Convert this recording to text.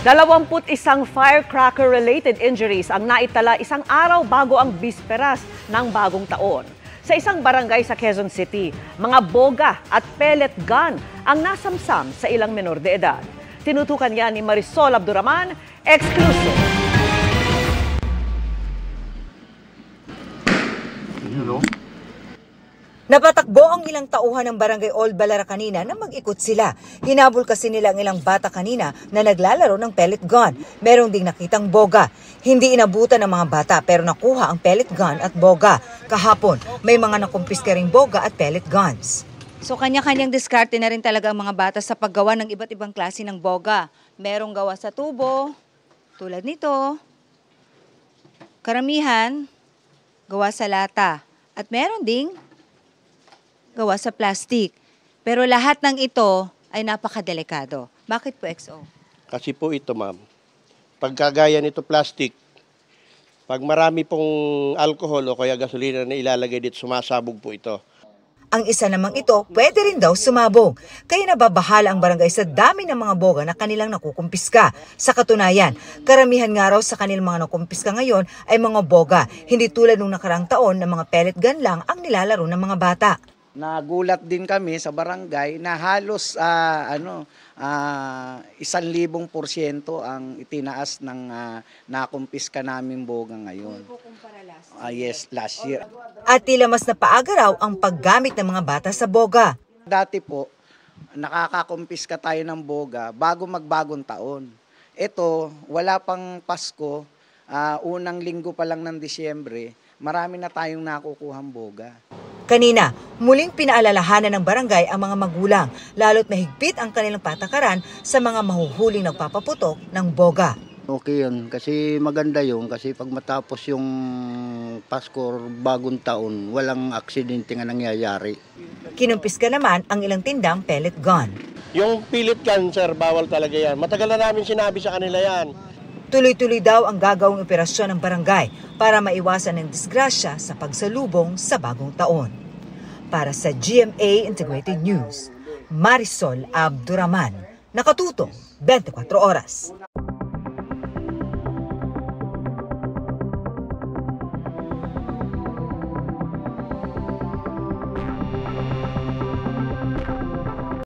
21 firecracker-related injuries ang naitala isang araw bago ang bisperas ng bagong taon. Sa isang barangay sa Quezon City, mga boga at pellet gun ang nasamsam sa ilang menor de edad. Tinutukan yan ni Marisol Abduraman, exclusive. Napatakbo ang ilang tauhan ng Barangay Old Balara kanina na mag-ikot sila. Hinabol kasi nila ang ilang bata kanina na naglalaro ng pellet gun. Merong ding nakitang boga. Hindi inabutan ng mga bata pero nakuha ang pellet gun at boga. Kahapon, may mga nakumpiska ring boga at pellet guns. So kanya-kanyang diskarte na rin talaga ang mga bata sa paggawa ng iba't ibang klase ng boga. Merong gawa sa tubo, tulad nito. Karamihan, gawa sa lata. At meron ding gawa sa plastic. Pero lahat ng ito ay napakadelikado. Bakit po, XO? Kasi po ito, ma'am, pagkagaya nito plastic, pag marami pong alcohol o kaya gasolina na ilalagay dito, sumasabog po ito. Ang isa namang ito, pwede rin daw sumabog. Kaya nababahala ang barangay sa dami ng mga boga na kanilang nakukumpiska. Sa katunayan, karamihan nga raw sa kanilang mga nakukumpiska ngayon ay mga boga. Hindi tulad nung nakarang taon na mga pellet gun lang ang nilalaro ng mga bata. Nagulat din kami sa barangay na halos 1,000% ang itinaas ng nakumpiska naming boga ngayon. Yes, last year. At tila mas napaaga raw ang paggamit ng mga bata sa boga. Dati po, nakakakumpiska tayo ng boga bago magbagong taon. Ito, wala pang Pasko, unang linggo pa lang ng Disyembre, marami na tayong nakukuhang boga. Kanina, muling pinaalalahanan ng barangay ang mga magulang, lalo't mahigpit ang kanilang patakaran sa mga mahuhuling nagpapaputok ng boga. Okay yun, kasi maganda yun, kasi pag matapos yung Pasko or bagong taon, walang aksidente nga nangyayari. Kinumpiska naman ang ilang tindang pellet gun. Yung pellet gun, sir, bawal talaga yan. Matagal na namin sinabi sa kanila yan. Tuloy-tuloy daw ang gagawing operasyon ng barangay para maiwasan ang disgrasya sa pagsalubong sa bagong taon. Para sa GMA Integrated News, Marisol Abduraman, nakatutok 24 oras.